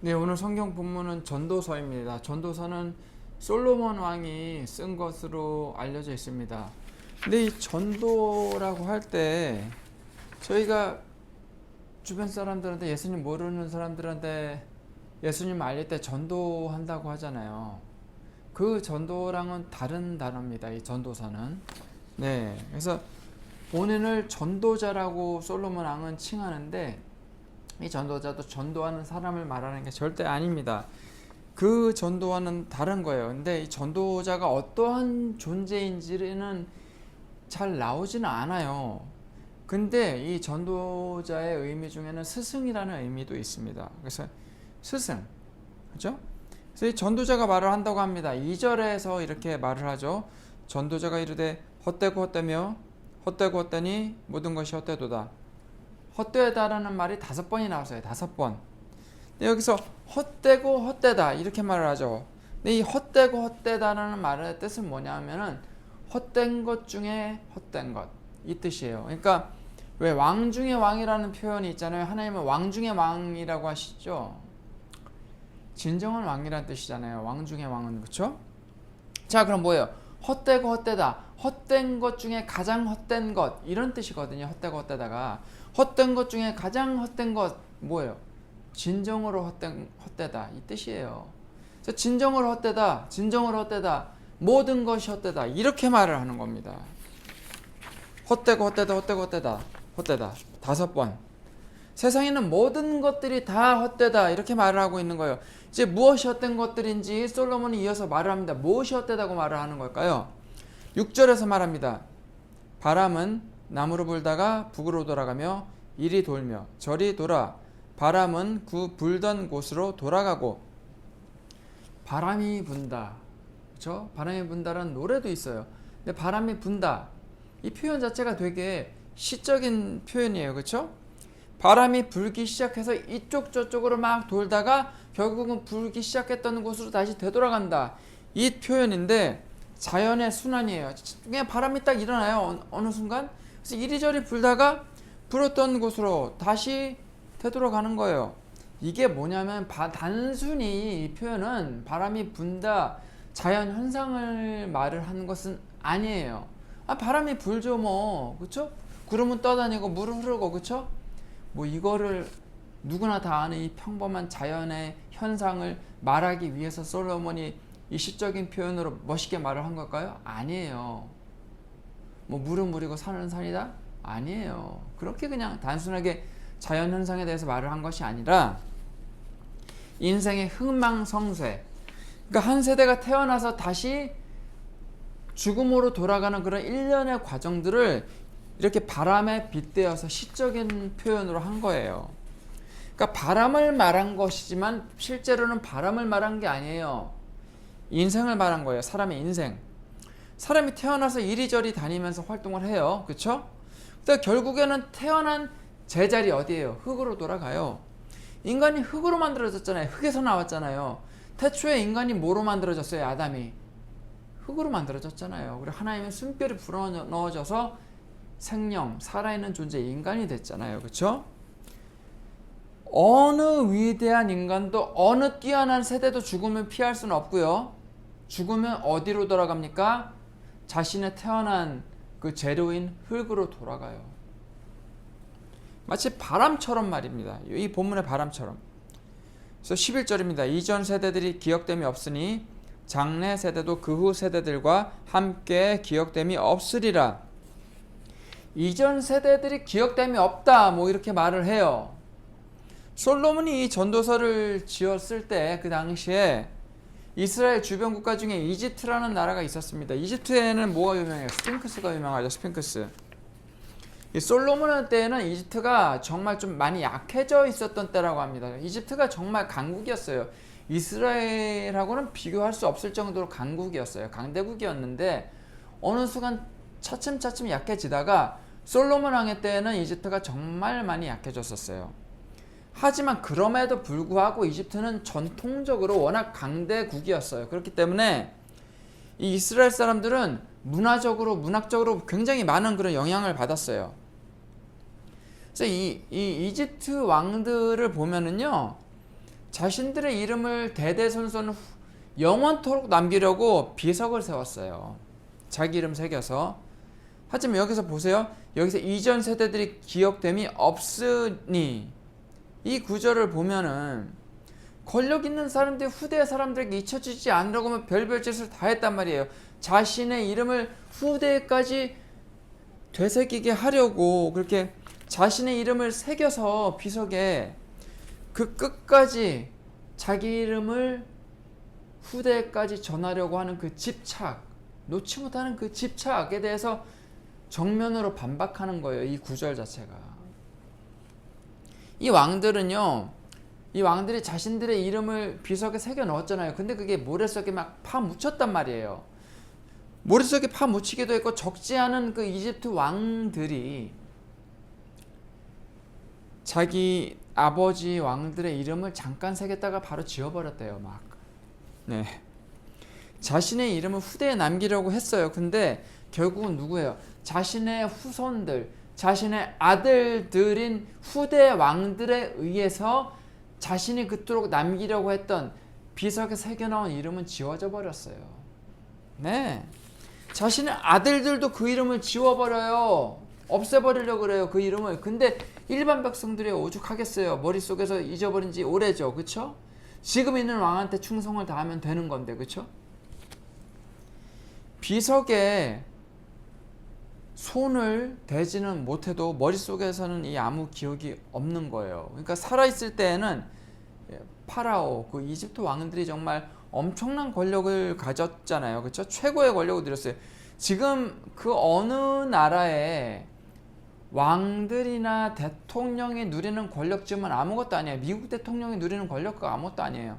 네, 오늘 성경 본문은 전도서입니다. 전도서는 솔로몬 왕이 쓴 것으로 알려져 있습니다. 근데 이 전도라고 할 때 저희가 주변 사람들한테, 예수님 모르는 사람들한테 예수님 알릴 때 전도한다고 하잖아요. 그 전도랑은 다른 단어입니다. 이 전도서는. 네, 그래서 본인을 전도자라고 솔로몬 왕은 칭하는데, 이 전도자도 전도하는 사람을 말하는 게 절대 아닙니다. 그 전도와는 다른 거예요. 근데 이 전도자가 어떠한 존재인지는 잘 나오지는 않아요. 근데 이 전도자의 의미 중에는 스승이라는 의미도 있습니다. 그래서 스승, 그죠? 그래서 이 전도자가 말을 한다고 합니다. 2절에서 이렇게 말을 하죠. 전도자가 이르되 헛되고 헛되며 헛되고 헛되니 모든 것이 헛되도다. 헛되다라는 말이 5번이 나왔어요. 5번. 근데 여기서 헛되고 헛되다 이렇게 말을 하죠. 근데 이 헛되고 헛되다라는 말의 뜻은 뭐냐면은 헛된 것 중에 헛된 것, 이 뜻이에요. 그러니까 왜 왕 중의 왕이라는 표현이 있잖아요. 하나님은 왕 중의 왕이라고 하시죠. 진정한 왕이라는 뜻이잖아요. 왕 중의 왕은. 그렇죠? 자, 그럼 뭐예요? 헛되고 헛되다. 헛된 것 중에 가장 헛된 것, 이런 뜻이거든요. 헛되고 헛되다가. 헛된 것 중에 가장 헛된 것 뭐예요? 진정으로 헛되다, 이 뜻이에요. 그래서 진정으로 헛되다, 진정으로 헛되다, 모든 것이 헛되다, 이렇게 말을 하는 겁니다. 헛되고 헛되다, 헛되고 헛되다, 헛되다 5번. 세상에는 모든 것들이 다 헛되다, 이렇게 말을 하고 있는 거예요. 이제 무엇이 헛된 것들인지 솔로몬이 이어서 말을 합니다. 무엇이 헛되다고 말을 하는 걸까요? 6절에서 말합니다. 바람은 남으로 불다가 북으로 돌아가며 이리 돌며 저리 돌아 바람은 그 불던 곳으로 돌아가고. 바람이 분다, 그렇죠? 바람이 분다라는 노래도 있어요. 근데 바람이 분다, 이 표현 자체가 되게 시적인 표현이에요. 그렇죠? 바람이 불기 시작해서 이쪽 저쪽으로 막 돌다가 결국은 불기 시작했던 곳으로 다시 되돌아간다, 이 표현인데 자연의 순환이에요. 그냥 바람이 딱 일어나요. 어느 순간. 그래서 이리저리 불다가 불었던 곳으로 다시 되돌아가는 거예요. 이게 뭐냐면 단순히 이 표현은 바람이 분다, 자연 현상을 말을 하는 것은 아니에요. 바람이 불죠 뭐, 그쵸? 구름은 떠다니고 물은 흐르고, 그쵸? 뭐 이거를 누구나 다 아는 이 평범한 자연의 현상을 말하기 위해서 솔로몬이 이 시적인 표현으로 멋있게 말을 한 걸까요? 아니에요. 뭐 물은 물이고 산은 산이다? 아니에요. 그렇게 그냥 단순하게 자연 현상에 대해서 말을 한 것이 아니라 인생의 흥망성쇠, 그러니까 한 세대가 태어나서 다시 죽음으로 돌아가는 그런 일련의 과정들을 이렇게 바람에 빗대어서 시적인 표현으로 한 거예요. 그러니까 바람을 말한 것이지만 실제로는 바람을 말한 게 아니에요. 인생을 말한 거예요. 사람의 인생. 사람이 태어나서 이리저리 다니면서 활동을 해요. 그렇죠? 근데 결국에는 태어난 제자리 어디예요? 흙으로 돌아가요. 인간이 흙으로 만들어졌잖아요. 흙에서 나왔잖아요. 태초에 인간이 뭐로 만들어졌어요? 아담이 흙으로 만들어졌잖아요. 그리고 하나님의 숨결이 불어넣어져서 생명, 살아있는 존재 인간이 됐잖아요. 그렇죠? 어느 위대한 인간도 어느 뛰어난 세대도 죽음을 피할 수는 없고요. 죽으면 어디로 돌아갑니까? 자신의 태어난 그 재료인 흙으로 돌아가요. 마치 바람처럼 말입니다. 이 본문의 바람처럼. 그래서 11절입니다. 이전 세대들이 기억됨이 없으니 장래 세대도 그 후 세대들과 함께 기억됨이 없으리라. 이전 세대들이 기억됨이 없다, 뭐 이렇게 말을 해요. 솔로몬이 이 전도서를 지었을 때 그 당시에 이스라엘 주변 국가 중에 이집트라는 나라가 있었습니다. 이집트에는 뭐가 유명해요? 스핑크스가 유명하죠. 스핑크스. 이 솔로몬 때에는 이집트가 정말 좀 많이 약해져 있었던 때라고 합니다. 이집트가 정말 강국이었어요. 이스라엘하고는 비교할 수 없을 정도로 강국이었어요. 강대국이었는데 어느 순간 차츰차츰 약해지다가 솔로몬 왕의 때에는 이집트가 정말 많이 약해졌었어요. 하지만 그럼에도 불구하고 이집트는 전통적으로 워낙 강대국이었어요. 그렇기 때문에 이 이스라엘 사람들은 문학적으로 굉장히 많은 그런 영향을 받았어요. 그래서 이 이집트 왕들을 보면은요, 자신들의 이름을 대대손손 영원토록 남기려고 비석을 세웠어요. 자기 이름 새겨서. 하지만 여기서 보세요. 여기서 이전 세대들이 기억됨이 없으니, 이 구절을 보면은 권력 있는 사람들이 후대 사람들에게 잊혀지지 않으려고 하면 별별 짓을 다 했단 말이에요. 자신의 이름을 후대까지 되새기게 하려고 그렇게 자신의 이름을 새겨서 비석에 그 끝까지 자기 이름을 후대까지 전하려고 하는 그 집착, 놓지 못하는 그 집착에 대해서 정면으로 반박하는 거예요. 이 구절 자체가. 이 왕들이 자신들의 이름을 비석에 새겨 넣었잖아요. 근데 그게 모래속에 막 파묻혔단 말이에요. 모래속에 파묻히기도 했고, 적지 않은 그 이집트 왕들이 자기 아버지 왕들의 이름을 잠깐 새겼다가 바로 지워버렸대요. 막. 네. 자신의 이름을 후대에 남기려고 했어요. 근데 결국은 누구예요? 자신의 후손들, 자신의 아들들인 후대 왕들에 의해서 자신이 그토록 남기려고 했던 비석에 새겨놓은 이름은 지워져 버렸어요. 네. 자신의 아들들도 그 이름을 지워버려요. 없애버리려고 그래요. 그 이름을. 근데 일반 백성들이 오죽하겠어요. 머릿속에서 잊어버린 지 오래죠. 그쵸? 지금 있는 왕한테 충성을 다하면 되는 건데. 그쵸? 비석에 손을 대지는 못해도 머릿속에서는 이 아무 기억이 없는 거예요. 그러니까 살아있을 때에는 파라오, 그 이집트 왕들이 정말 엄청난 권력을 가졌잖아요. 그렇죠? 최고의 권력을 누렸어요. 지금 그 어느 나라에 왕들이나 대통령이 누리는 권력쯤은 아무것도 아니에요. 미국 대통령이 누리는 권력도 아무것도 아니에요.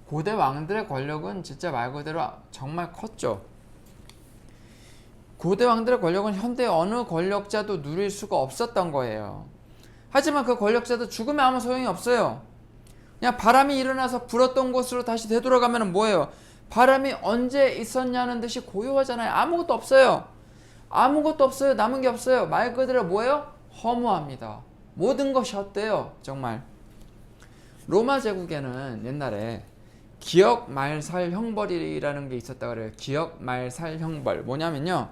고대 왕들의 권력은 진짜 말 그대로 정말 컸죠. 고대 왕들의 권력은 현대 어느 권력자도 누릴 수가 없었던 거예요. 하지만 그 권력자도 죽으면 아무 소용이 없어요. 그냥 바람이 일어나서 불었던 곳으로 다시 되돌아가면 뭐예요? 바람이 언제 있었냐는 듯이 고요하잖아요. 아무것도 없어요. 아무것도 없어요. 남은 게 없어요. 말 그대로 뭐예요? 허무합니다. 모든 것이 헛돼요. 정말. 로마 제국에는 옛날에 기억 말살 형벌이라는 게 있었다 그래요. 기억 말살 형벌. 뭐냐면요.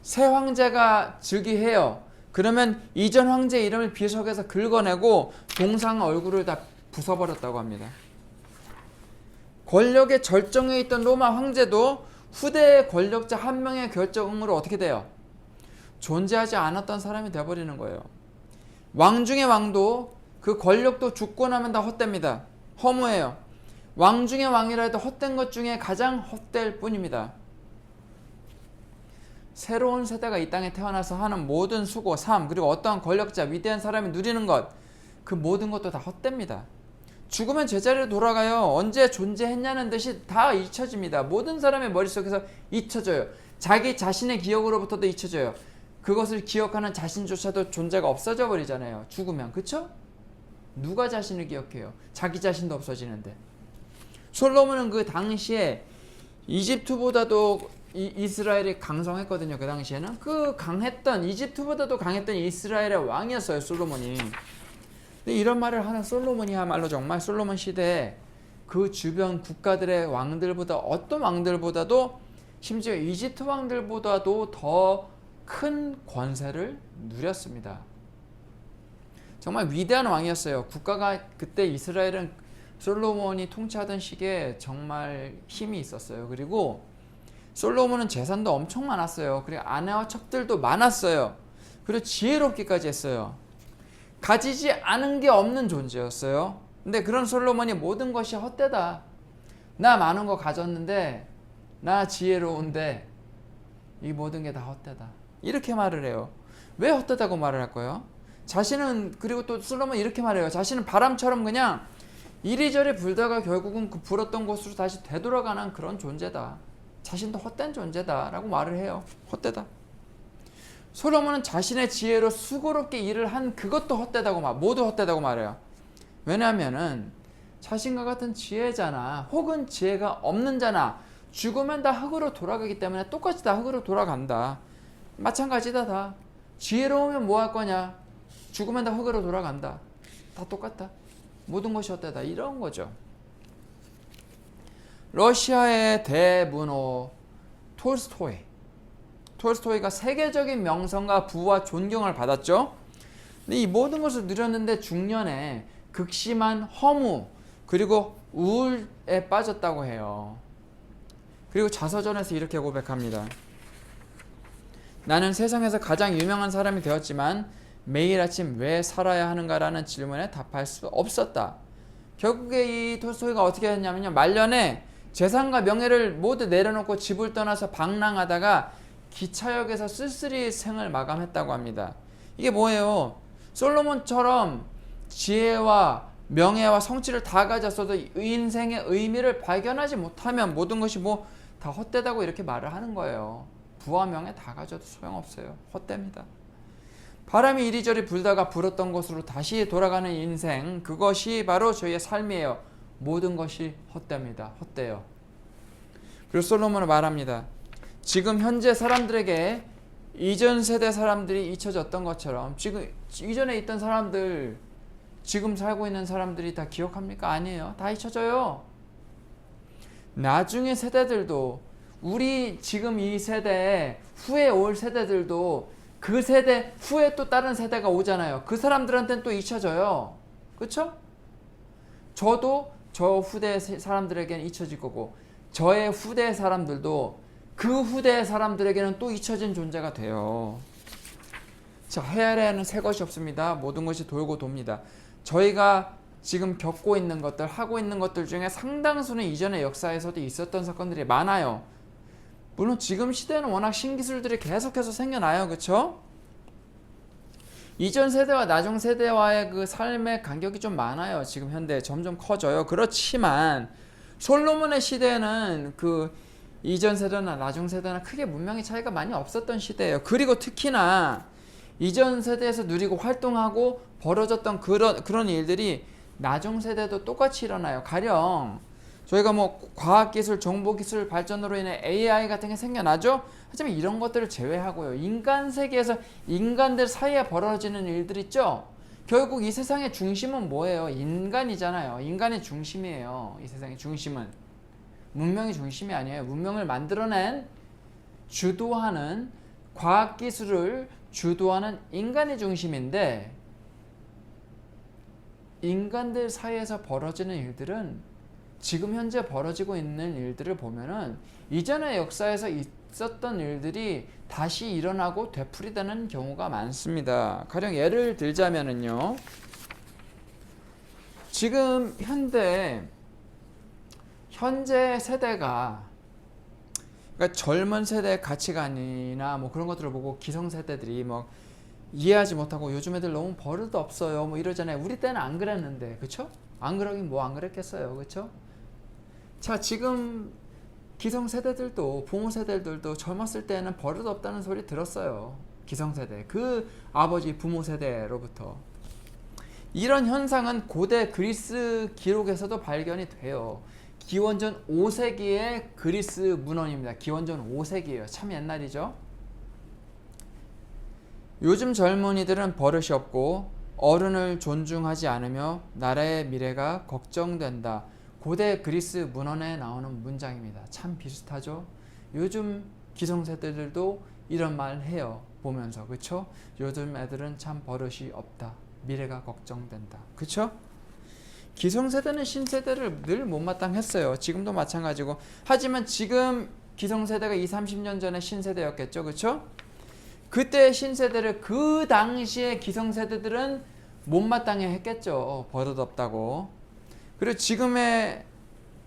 새 황제가 즉위해요. 그러면 이전 황제 이름을 비석에서 긁어내고 동상 얼굴을 다 부숴버렸다고 합니다. 권력의 절정에 있던 로마 황제도 후대의 권력자 한 명의 결정으로 어떻게 돼요? 존재하지 않았던 사람이 되어버리는 거예요. 왕 중의 왕도 그 권력도 죽고 나면 다 헛됩니다. 허무해요. 왕 중의 왕이라 해도 헛된 것 중에 가장 헛될 뿐입니다. 새로운 세대가 이 땅에 태어나서 하는 모든 수고, 삶, 그리고 어떠한 권력자, 위대한 사람이 누리는 것, 그 모든 것도 다 헛됩니다. 죽으면 제자리로 돌아가요. 언제 존재했냐는 듯이 다 잊혀집니다. 모든 사람의 머릿속에서 잊혀져요. 자기 자신의 기억으로부터도 잊혀져요. 그것을 기억하는 자신조차도 존재가 없어져 버리잖아요. 죽으면. 그쵸? 누가 자신을 기억해요? 자기 자신도 없어지는데. 솔로몬은 그 당시에 이집트보다도 이스라엘이 강성했거든요. 그 당시에는. 그 강했던, 이집트보다도 강했던 이스라엘의 왕이었어요. 솔로몬이. 근데 이런 말을 하는 솔로몬이야말로 정말 솔로몬 시대에 그 주변 국가들의 왕들보다, 어떤 왕들보다도, 심지어 이집트 왕들보다도 더 큰 권세를 누렸습니다. 정말 위대한 왕이었어요. 국가가 그때 이스라엘은 솔로몬이 통치하던 시기에 정말 힘이 있었어요. 그리고 솔로몬은 재산도 엄청 많았어요. 그리고 아내와 첩들도 많았어요. 그리고 지혜롭기까지 했어요. 가지지 않은 게 없는 존재였어요. 근데 그런 솔로몬이 모든 것이 헛되다. 나 많은 거 가졌는데, 나 지혜로운데 이 모든 게 다 헛되다. 이렇게 말을 해요. 왜 헛되다고 말을 할까요? 자신은, 그리고 또 솔로몬이 이렇게 말해요. 자신은 바람처럼 그냥 이리저리 불다가 결국은 그 불었던 곳으로 다시 되돌아가는 그런 존재다. 자신도 헛된 존재다 라고 말을 해요. 헛되다. 솔로몬은 자신의 지혜로 수고롭게 일을 한 그것도 헛되다고 모두 헛되다고 말해요. 왜냐하면은 자신과 같은 지혜자나 혹은 지혜가 없는 자나 죽으면 다 흙으로 돌아가기 때문에 똑같이 다 흙으로 돌아간다. 마찬가지다. 다 지혜로우면 뭐 할 거냐? 죽으면 다 흙으로 돌아간다. 다 똑같다. 모든 것이 헛되다. 이런 거죠. 러시아의 대문호 톨스토이. 톨스토이가 세계적인 명성과 부와 존경을 받았죠. 근데 이 모든 것을 누렸는데 중년에 극심한 허무 그리고 우울에 빠졌다고 해요. 그리고 자서전에서 이렇게 고백합니다. 나는 세상에서 가장 유명한 사람이 되었지만 매일 아침 왜 살아야 하는가라는 질문에 답할 수 없었다. 결국에 이 톨스토이가 어떻게 했냐면요. 말년에 재산과 명예를 모두 내려놓고 집을 떠나서 방랑하다가 기차역에서 쓸쓸히 생을 마감했다고 합니다. 이게 뭐예요? 솔로몬처럼 지혜와 명예와 성취를 다 가졌어도 인생의 의미를 발견하지 못하면 모든 것이 뭐 다 헛되다고 이렇게 말을 하는 거예요. 부와 명예 다 가져도 소용없어요. 헛됩니다. 바람이 이리저리 불다가 불었던 곳으로 다시 돌아가는 인생, 그것이 바로 저희의 삶이에요. 모든 것이 헛됩니다. 헛돼요. 그리고 솔로몬은 말합니다. 지금 현재 사람들에게 이전 세대 사람들이 잊혀졌던 것처럼 지금 이전에 있던 사람들, 지금 살고 있는 사람들이 다 기억합니까? 아니에요. 다 잊혀져요. 나중에 세대들도, 우리 지금 이 세대 후에 올 세대들도 그 세대 후에 또 다른 세대가 오잖아요. 그 사람들한테는 또 잊혀져요. 그렇죠? 저도 저 후대 사람들에게는 잊혀질 거고, 저의 후대 사람들도 그 후대 사람들에게는 또 잊혀진 존재가 돼요. 자, 헤아려야 하는 새 것이 없습니다. 모든 것이 돌고 돕니다. 저희가 지금 겪고 있는 것들, 하고 있는 것들 중에 상당수는 이전의 역사에서도 있었던 사건들이 많아요. 물론 지금 시대는 워낙 신기술들이 계속해서 생겨나요. 그렇죠? 이전 세대와 나중 세대와의 그 삶의 간격이 좀 많아요. 지금 현대 점점 커져요. 그렇지만 솔로몬의 시대는 그 이전 세대나 나중 세대나 크게 문명의 차이가 많이 없었던 시대예요. 그리고 특히나 이전 세대에서 누리고 활동하고 벌어졌던 그런 일들이 나중 세대도 똑같이 일어나요. 가령 저희가 뭐 과학기술, 정보기술 발전으로 인해 AI 같은 게 생겨나죠. 하지만 이런 것들을 제외하고요. 인간 세계에서 인간들 사이에 벌어지는 일들 있죠. 결국 이 세상의 중심은 뭐예요? 인간이잖아요. 인간의 중심이에요. 이 세상의 중심은. 문명이 중심이 아니에요. 문명을 만들어낸, 주도하는, 과학기술을 주도하는 인간의 중심인데, 인간들 사이에서 벌어지는 일들은 지금 현재 벌어지고 있는 일들을 보면은 이전의 역사에서 있었던 일들이 다시 일어나고 되풀이되는 경우가 많습니다. 가령 예를 들자면은요. 지금 현재 세대가, 그러니까 젊은 세대의 가치관이나 뭐 그런 것들을 보고 기성세대들이 뭐 이해하지 못하고 요즘 애들 너무 버릇 없어요 뭐 이러잖아요. 우리 때는 안 그랬는데, 그쵸? 안 그러긴 뭐 안 그랬겠어요. 그쵸? 자, 지금 기성세대들도, 부모 세대들도 젊었을 때는 버릇 없다는 소리 들었어요. 기성세대, 그 아버지 부모 세대로부터. 이런 현상은 고대 그리스 기록에서도 발견이 돼요. 기원전 5세기의 그리스 문헌입니다. 기원전 5세기예요. 참 옛날이죠. 요즘 젊은이들은 버릇이 없고 어른을 존중하지 않으며 나라의 미래가 걱정된다. 고대 그리스 문헌에 나오는 문장입니다. 참 비슷하죠? 요즘 기성세대들도 이런 말 해요. 보면서. 그쵸? 요즘 애들은 참 버릇이 없다. 미래가 걱정된다. 그쵸? 기성세대는 신세대를 늘 못마땅했어요. 지금도 마찬가지고. 하지만 지금 기성세대가 20, 30년 전에 신세대였겠죠. 그쵸? 그때 신세대를 그 당시에 기성세대들은 못마땅해 했겠죠. 버릇없다고. 그리고 지금의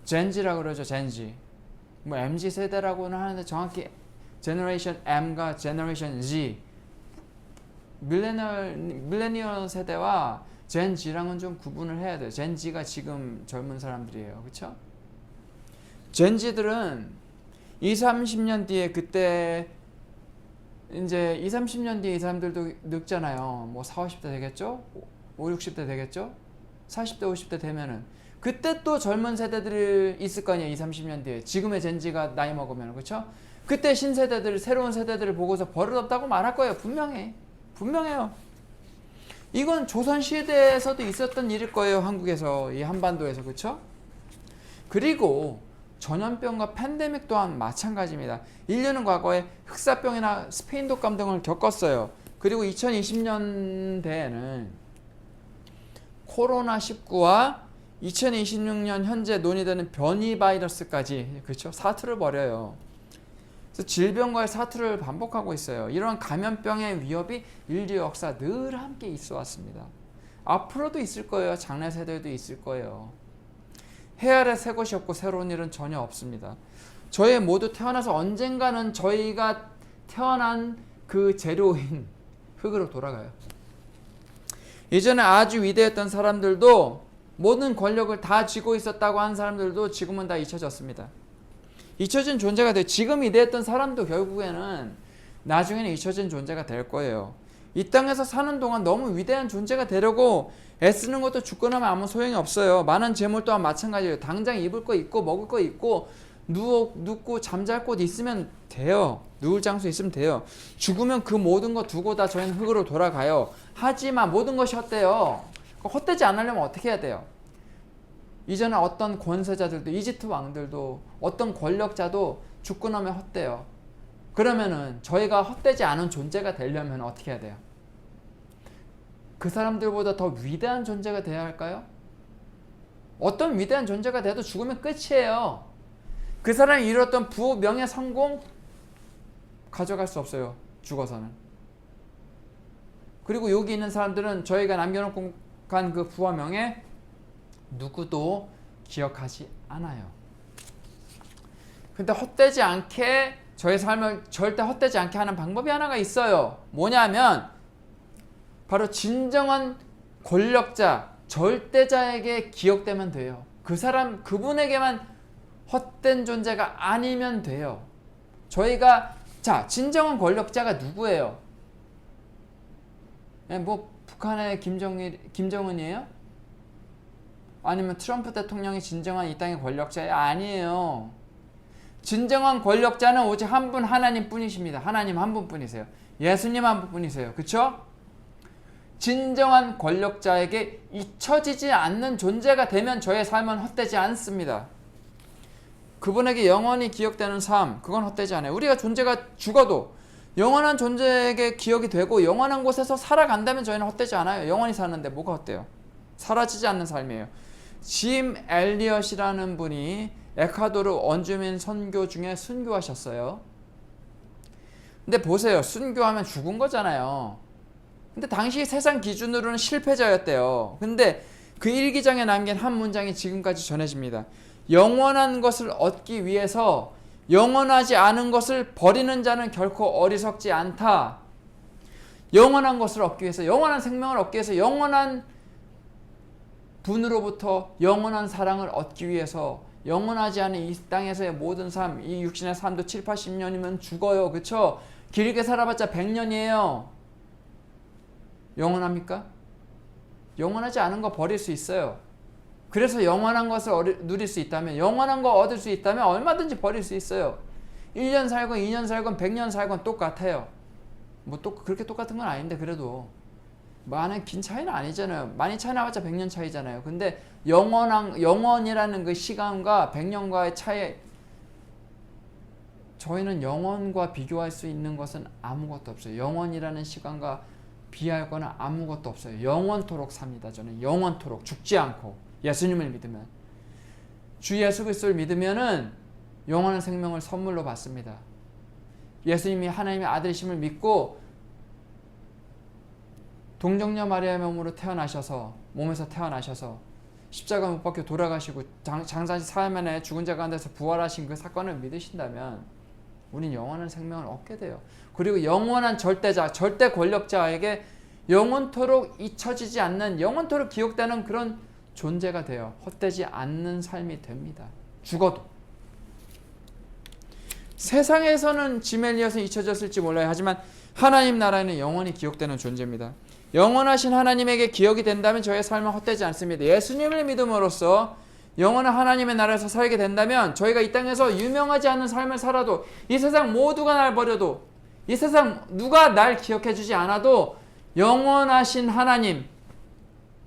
젠지라고 그러죠. 젠지. 뭐 MZ 세대라고는 하는데 정확히 제너레이션 M과 제너레이션 Z, 밀레니얼 세대와 젠지랑은 좀 구분을 해야 돼요. 젠지가 지금 젊은 사람들이에요. 그렇죠? 젠지들은 20, 30년 뒤에, 그때 이제 20, 30년 뒤에 이 사람들도 늙잖아요. 뭐 40, 50대 되겠죠? 50, 60대 되겠죠? 40대, 50대 되면은 그때 또 젊은 세대들이 있을 거 아니에요. 20, 30년 뒤에. 지금의 젠지가 나이 먹으면. 그렇죠? 그때 신세대들, 새로운 세대들을 보고서 버릇없다고 말할 거예요. 분명해요. 이건 조선시대에서도 있었던 일일 거예요. 한국에서, 이 한반도에서. 그쵸? 그리고 전염병과 팬데믹 또한 마찬가지입니다. 인류는 과거에 흑사병이나 스페인 독감 등을 겪었어요. 그리고 2020년대에는 코로나19와 2026년 현재 논의되는 변이 바이러스까지, 그렇죠? 사투를 벌여요. 그래서 질병과의 사투를 반복하고 있어요. 이러한 감염병의 위협이 인류 역사 늘 함께 있어 왔습니다. 앞으로도 있을 거예요. 장래 세대도 있을 거예요. 해 아래 새 것이 없고 새로운 일은 전혀 없습니다. 저희 모두 태어나서 언젠가는 저희가 태어난 그 재료인 흙으로 돌아가요. 예전에 아주 위대했던 사람들도, 모든 권력을 다 쥐고 있었다고 하는 사람들도 지금은 다 잊혀졌습니다. 잊혀진 존재가 돼요. 지금 위대했던 사람도 결국에는 나중에는 잊혀진 존재가 될 거예요. 이 땅에서 사는 동안 너무 위대한 존재가 되려고 애쓰는 것도 죽고 나면 아무 소용이 없어요. 많은 재물 또한 마찬가지예요. 당장 입을 거 있고 먹을 거 있고 눕고 잠잘 곳 있으면 돼요. 누울 장소 있으면 돼요. 죽으면 그 모든 거 두고 다 저희는 흙으로 돌아가요. 하지만 모든 것이 헛돼요. 헛되지 않으려면 어떻게 해야 돼요? 이전에 어떤 권세자들도, 이집트 왕들도, 어떤 권력자도 죽고 나면 헛돼요. 그러면은 저희가 헛되지 않은 존재가 되려면 어떻게 해야 돼요? 그 사람들보다 더 위대한 존재가 돼야 할까요? 어떤 위대한 존재가 돼도 죽으면 끝이에요. 그 사람이 이뤘던 부호, 명예, 성공 가져갈 수 없어요. 죽어서는. 그리고 여기 있는 사람들은 저희가 남겨놓고 간 그 부와 명예 누구도 기억하지 않아요. 근데 헛되지 않게, 저의 삶을 절대 헛되지 않게 하는 방법이 하나가 있어요. 뭐냐면 바로 진정한 권력자, 절대자에게 기억되면 돼요. 그 사람, 그분에게만 헛된 존재가 아니면 돼요. 저희가, 자, 진정한 권력자가 누구예요? 뭐 북한의 김정은이에요? 아니면 트럼프 대통령이 진정한 이 땅의 권력자예요? 아니에요. 진정한 권력자는 오직 한 분, 하나님 뿐이십니다. 하나님 한 분뿐이세요. 예수님 한 분뿐이세요. 그쵸? 진정한 권력자에게 잊혀지지 않는 존재가 되면 저의 삶은 헛되지 않습니다. 그분에게 영원히 기억되는 삶, 그건 헛되지 않아요. 우리가 존재가 죽어도 영원한 존재에게 기억이 되고 영원한 곳에서 살아간다면 저희는 헛되지 않아요. 영원히 사는데 뭐가 헛돼요? 사라지지 않는 삶이에요. 짐 엘리엇이라는 분이 에콰도르 원주민 선교 중에 순교하셨어요. 근데 보세요. 순교하면 죽은 거잖아요. 근데 당시 세상 기준으로는 실패자였대요. 근데 그 일기장에 남긴 한 문장이 지금까지 전해집니다. 영원한 것을 얻기 위해서 영원하지 않은 것을 버리는 자는 결코 어리석지 않다. 영원한 것을 얻기 위해서, 영원한 생명을 얻기 위해서, 영원한 분으로부터 영원한 사랑을 얻기 위해서, 영원하지 않은 이 땅에서의 모든 삶, 이 육신의 삶도 7, 80년이면 죽어요. 그쵸? 길게 살아봤자 100년이에요. 영원합니까? 영원하지 않은 거 버릴 수 있어요. 그래서 영원한 것을 누릴 수 있다면, 영원한 거 얻을 수 있다면 얼마든지 버릴 수 있어요. 1년 살건 2년 살건 100년 살건 똑같아요. 뭐 또 그렇게 똑같은 건 아닌데 그래도 많은 긴 차이는 아니잖아요. 많이 차이 나봤자 100년 차이잖아요. 근데 영원이라는 그 시간과 100년과의 차이, 저희는 영원과 비교할 수 있는 것은 아무것도 없어요. 영원이라는 시간과 비할 거는 아무것도 없어요. 영원토록 삽니다. 저는 영원토록 죽지 않고 예수님을 믿으면, 주 예수 그리스도를 믿으면은 영원한 생명을 선물로 받습니다. 예수님이 하나님의 아들이심을 믿고 동정녀 마리아의 몸으로 태어나셔서, 몸에서 태어나셔서 십자가 못 박혀 돌아가시고 장사시 사흘만에 죽은 자 가운데서 부활하신 그 사건을 믿으신다면 우린 영원한 생명을 얻게 돼요. 그리고 영원한 절대자, 절대 권력자에게 영원토록 잊혀지지 않는, 영원토록 기억되는 그런 존재가 돼요. 헛되지 않는 삶이 됩니다. 죽어도. 세상에서는 짐 엘리엇은 잊혀졌을지 몰라요. 하지만 하나님 나라에는 영원히 기억되는 존재입니다. 영원하신 하나님에게 기억이 된다면 저의 삶은 헛되지 않습니다. 예수님을 믿음으로써 영원한 하나님의 나라에서 살게 된다면 저희가 이 땅에서 유명하지 않은 삶을 살아도, 이 세상 모두가 날 버려도, 이 세상 누가 날 기억해 주지 않아도 영원하신 하나님,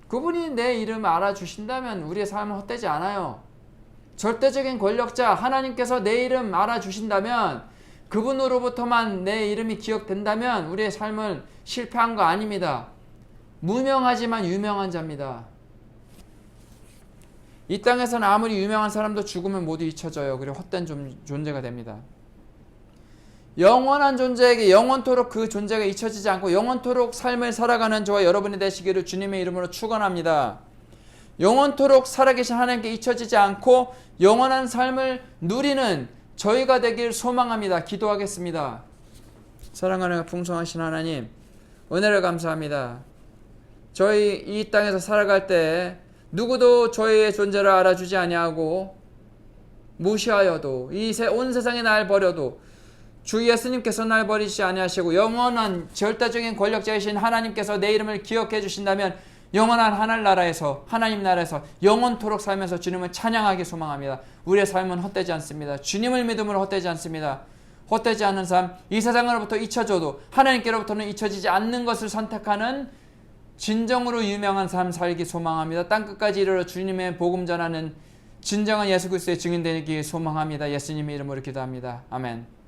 그분이 내 이름 알아주신다면 우리의 삶은 헛되지 않아요. 절대적인 권력자 하나님께서 내 이름 알아주신다면, 그분으로부터만 내 이름이 기억된다면 우리의 삶은 실패한 거 아닙니다. 무명하지만 유명한 자입니다. 이 땅에서는 아무리 유명한 사람도 죽으면 모두 잊혀져요. 그리고 헛된 존재가 됩니다. 영원한 존재에게 영원토록 그 존재가 잊혀지지 않고 영원토록 삶을 살아가는 저와 여러분이 되시기를 주님의 이름으로 축원합니다. 영원토록 살아계신 하나님께 잊혀지지 않고 영원한 삶을 누리는 저희가 되길 소망합니다. 기도하겠습니다. 사랑하는 풍성하신 하나님, 은혜를 감사합니다. 저희 이 땅에서 살아갈 때 누구도 저희의 존재를 알아주지 아니하고 무시하여도 이 온 세상에 날 버려도 주 예수님께서 날 버리지 아니하시고 영원한 절대적인 권력자이신 하나님께서 내 이름을 기억해 주신다면 영원한 하늘나라에서, 하나님 나라에서 영원토록 살면서 주님을 찬양하기 소망합니다. 우리의 삶은 헛되지 않습니다. 주님을 믿음으로 헛되지 않습니다. 헛되지 않은 삶, 이 세상으로부터 잊혀져도 하나님께로부터는 잊혀지지 않는 것을 선택하는 진정으로 유명한 삶 살기 소망합니다. 땅끝까지 이르러 주님의 복음 전하는 진정한 예수 그리스도의 증인 되기 소망합니다. 예수님의 이름으로 기도합니다. 아멘.